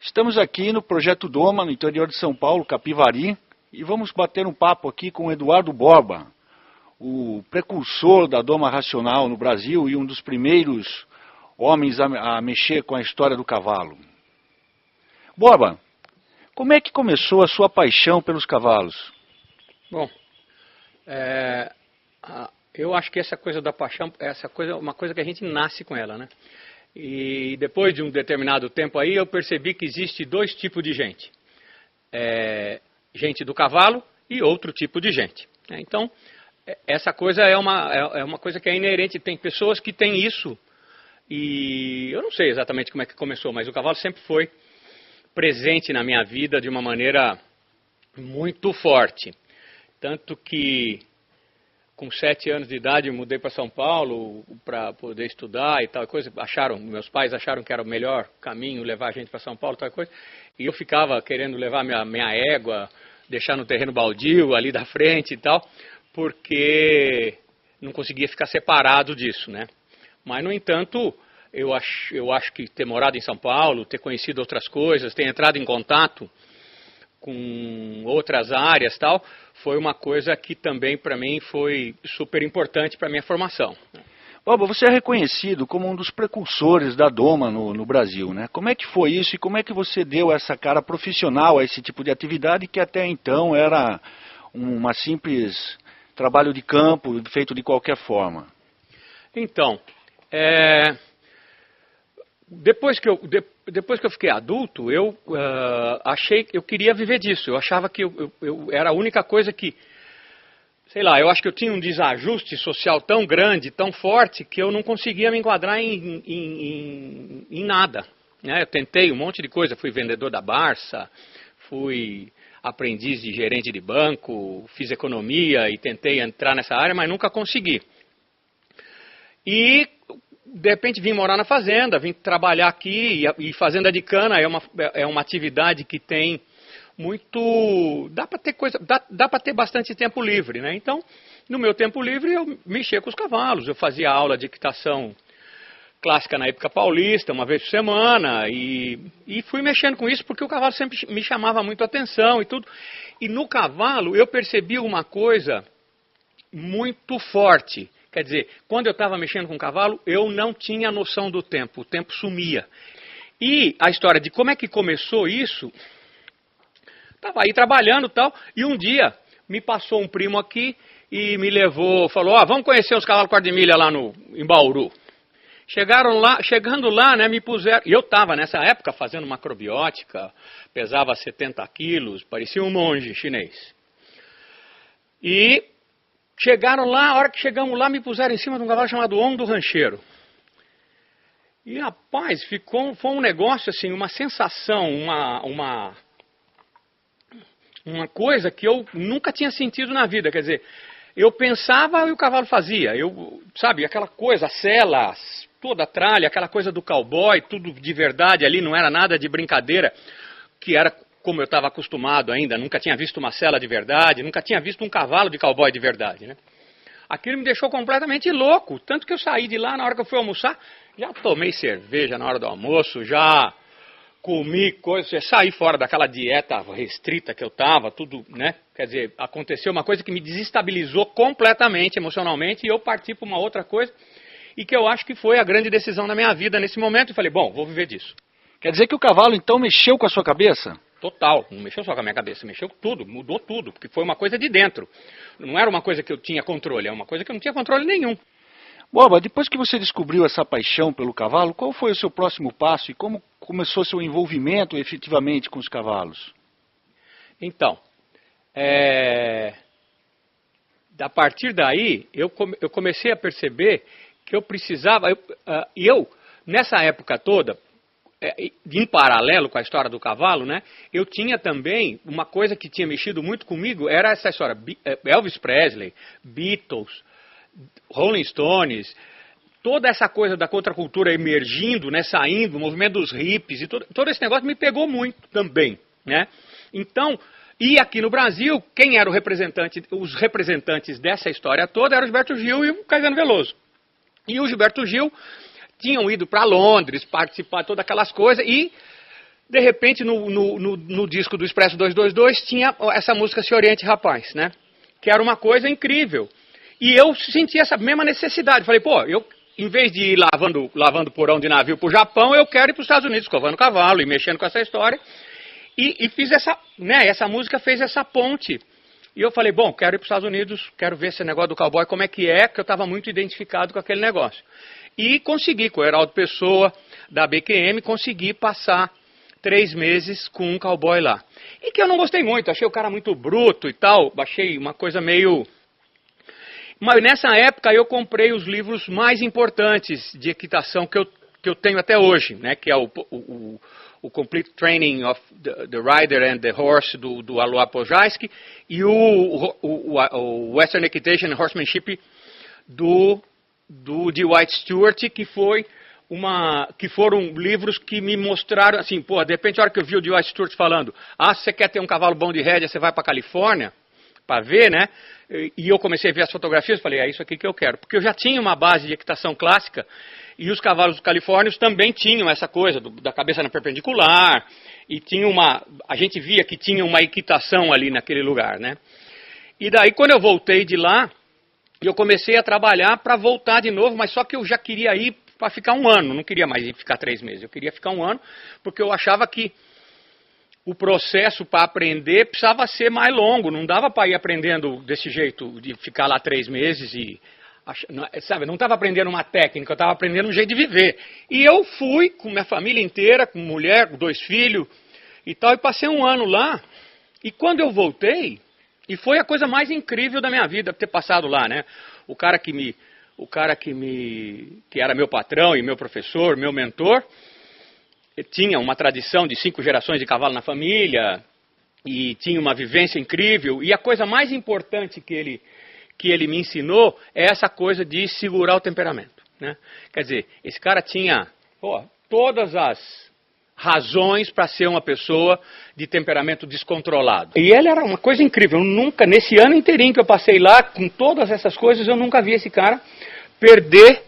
Estamos aqui no Projeto Doma, no interior de São Paulo, Capivari, e vamos bater um papo aqui com o Eduardo Borba, o precursor da doma racional no Brasil e um dos primeiros homens a mexer com a história do cavalo. Borba, como é que começou a sua paixão pelos cavalos? Bom, eu acho que essa coisa da paixão, é uma coisa que a gente nasce com ela, né? E depois de um determinado tempo aí, eu percebi que existe dois tipos de gente. Gente do cavalo e outro tipo de gente. Então, essa coisa é uma coisa que é inerente. Tem pessoas que têm isso. E eu não sei exatamente como é que começou, mas o cavalo sempre foi presente na minha vida de uma maneira muito forte. Tanto que, com 7 anos de idade, eu mudei para São Paulo para poder estudar e tal coisa. Meus pais acharam que era o melhor caminho levar a gente para São Paulo, tal coisa. E eu ficava querendo levar minha égua, deixar no terreno baldio ali da frente e tal, porque não conseguia ficar separado disso, né? Mas, no entanto, eu acho que ter morado em São Paulo, ter conhecido outras coisas, ter entrado em contato com outras áreas e tal, foi uma coisa que também para mim foi super importante para a minha formação. Borba, você é reconhecido como um dos precursores da doma no Brasil, né? Como é que foi isso e como é que você deu essa cara profissional a esse tipo de atividade que até então era uma simples trabalho de campo feito de qualquer forma? Então, depois que eu fiquei adulto, eu achei que eu queria viver disso. Eu achava que eu era a única coisa que, sei lá, eu acho que eu tinha um desajuste social tão grande, tão forte, que eu não conseguia me enquadrar em nada, né? Eu tentei um monte de coisa, fui vendedor da Barça, fui aprendiz de gerente de banco, fiz economia e tentei entrar nessa área, mas nunca consegui. E de repente vim morar na fazenda, vim trabalhar aqui, e fazenda de cana é uma atividade que tem muito... Dá para ter bastante tempo livre, né? Então, no meu tempo livre eu mexia com os cavalos, eu fazia aula de equitação clássica na época paulista, uma vez por semana, e fui mexendo com isso porque o cavalo sempre me chamava muito a atenção e tudo. E no cavalo eu percebi uma coisa muito forte. Quer dizer, quando eu estava mexendo com o cavalo, eu não tinha noção do tempo, o tempo sumia. E a história de como é que começou isso, estava aí trabalhando e tal, e um dia me passou um primo aqui e me levou, falou, vamos conhecer os cavalos quarta-de-milha lá em Bauru. Chegando lá, né, me puseram, e eu estava nessa época fazendo macrobiótica, pesava 70 quilos, parecia um monge chinês. E chegaram lá, a hora que chegamos lá, me puseram em cima de um cavalo chamado Homem do Rancheiro. E, rapaz, foi um negócio assim, uma sensação, uma coisa que eu nunca tinha sentido na vida. Quer dizer, eu pensava e o cavalo fazia. Sabe, aquela coisa, a sela, toda a tralha, aquela coisa do cowboy, tudo de verdade ali, não era nada de brincadeira, que era como eu estava acostumado ainda, nunca tinha visto uma sela de verdade, nunca tinha visto um cavalo de cowboy de verdade, né? Aquilo me deixou completamente louco, tanto que eu saí de lá, na hora que eu fui almoçar, já tomei cerveja na hora do almoço, já comi coisas, já saí fora daquela dieta restrita que eu estava, tudo, né? Quer dizer, aconteceu uma coisa que me desestabilizou completamente, emocionalmente, e eu parti para uma outra coisa, e que eu acho que foi a grande decisão da minha vida nesse momento, e falei, bom, vou viver disso. Quer dizer que o cavalo então mexeu com a sua cabeça? Total, não mexeu só com a minha cabeça, mexeu com tudo, mudou tudo, porque foi uma coisa de dentro. Não era uma coisa que eu tinha controle, é uma coisa que eu não tinha controle nenhum. Borba, depois que você descobriu essa paixão pelo cavalo, qual foi o seu próximo passo e como começou seu envolvimento efetivamente com os cavalos? Então, a partir daí, eu comecei a perceber que eu precisava, nessa época toda, em paralelo com a história do cavalo, né, eu tinha também uma coisa que tinha mexido muito comigo, era essa história, Elvis Presley, Beatles, Rolling Stones, toda essa coisa da contracultura emergindo, né, saindo, o movimento dos hippies, e todo esse negócio me pegou muito também, né. Então, e aqui no Brasil, quem era os representantes dessa história toda eram o Gilberto Gil e o Caetano Veloso. E o Gilberto Gil tinham ido para Londres, participar de todas aquelas coisas, e de repente, no disco do Expresso 222, tinha essa música Se Oriente Rapaz, né? Que era uma coisa incrível. E eu senti essa mesma necessidade. Falei, pô, em vez de ir lavando porão de navio para o Japão, eu quero ir para os Estados Unidos, escovando cavalo e mexendo com essa história. E fiz essa música fez essa ponte. E eu falei, bom, quero ir para os Estados Unidos, quero ver esse negócio do cowboy, como é, porque eu estava muito identificado com aquele negócio. E consegui, com o Heraldo Pessoa, da BQM, consegui passar 3 meses com um cowboy lá. E que eu não gostei muito, achei o cara muito bruto e tal, achei uma coisa meio... Mas nessa época eu comprei os livros mais importantes de equitação que eu tenho até hoje, né, que é o Complete Training of the Rider and the Horse, do Alois Pojajski, e o Western Equitation and Horsemanship do D. White Stewart, que foram livros que me mostraram, assim, pô, de repente a hora que eu vi o D. White Stewart falando, se você quer ter um cavalo bom de rédea, você vai para a Califórnia, para ver, né? E eu comecei a ver as fotografias, falei, é isso aqui que eu quero. Porque eu já tinha uma base de equitação clássica, e os cavalos califórnios também tinham essa coisa da cabeça na perpendicular, e a gente via que tinha uma equitação ali naquele lugar, né? E daí, quando eu voltei de lá, eu comecei a trabalhar para voltar de novo, mas só que eu já queria ir para ficar 1 ano, não queria mais ficar 3 meses, eu queria ficar 1 ano, porque eu achava que o processo para aprender precisava ser mais longo, não dava para ir aprendendo desse jeito, de ficar lá 3 meses e... Sabe, não estava aprendendo uma técnica, eu estava aprendendo um jeito de viver. E eu fui com minha família inteira, com mulher, com 2 filhos e tal, e passei 1 ano lá. E quando eu voltei, e foi a coisa mais incrível da minha vida ter passado lá, né? O cara que era meu patrão e meu professor, meu mentor, tinha uma tradição de 5 gerações de cavalo na família, e tinha uma vivência incrível, e a coisa mais importante que ele me ensinou é essa coisa de segurar o temperamento, né? Quer dizer, esse cara tinha todas as razões para ser uma pessoa de temperamento descontrolado. E ele era uma coisa incrível. Eu nunca, nesse ano inteirinho que eu passei lá, com todas essas coisas, eu nunca vi esse cara perder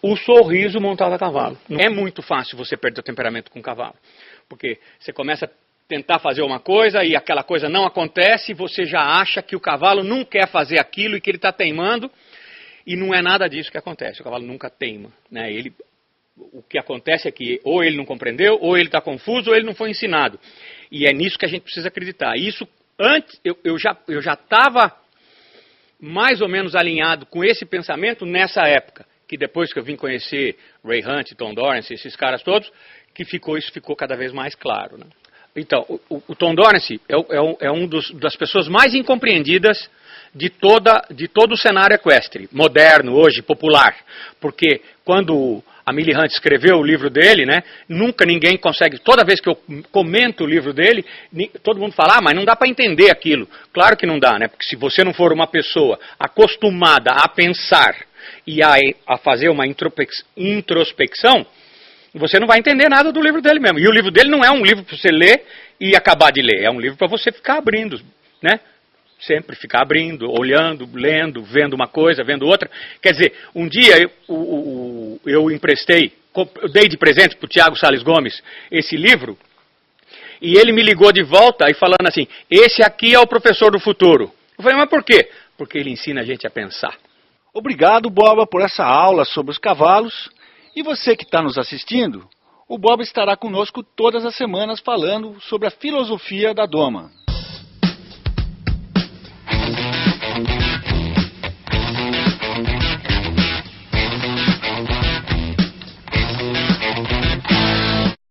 o sorriso montado a cavalo. Não é muito fácil você perder o temperamento com o cavalo, porque você começa a tentar fazer uma coisa e aquela coisa não acontece, e você já acha que o cavalo não quer fazer aquilo e que ele está teimando, e não é nada disso que acontece. O cavalo nunca teima, né? O que acontece é que ou ele não compreendeu, ou ele está confuso, ou ele não foi ensinado. E é nisso que a gente precisa acreditar. Isso, antes, eu já estava mais ou menos alinhado com esse pensamento nessa época, que depois que eu vim conhecer Ray Hunt, Tom Dorrance, esses caras todos, isso ficou cada vez mais claro, né? Então, o Tom Dorrance é um das pessoas mais incompreendidas de todo o cenário equestre, moderno, hoje, popular. Porque quando a Millie Hunt escreveu o livro dele, né, nunca ninguém consegue, toda vez que eu comento o livro dele, todo mundo fala, mas não dá para entender aquilo. Claro que não dá, né? Porque se você não for uma pessoa acostumada a pensar e a fazer uma introspecção, você não vai entender nada do livro dele mesmo. E o livro dele não é um livro para você ler e acabar de ler. É um livro para você ficar abrindo, né? Sempre ficar abrindo, olhando, lendo, vendo uma coisa, vendo outra. Quer dizer, um dia eu dei de presente para o Tiago Salles Gomes esse livro, e ele me ligou de volta e falando assim, esse aqui é o professor do futuro. Eu falei, mas por quê? Porque ele ensina a gente a pensar. Obrigado, Borba, por essa aula sobre os cavalos. E você que está nos assistindo, o Bob estará conosco todas as semanas falando sobre a filosofia da doma.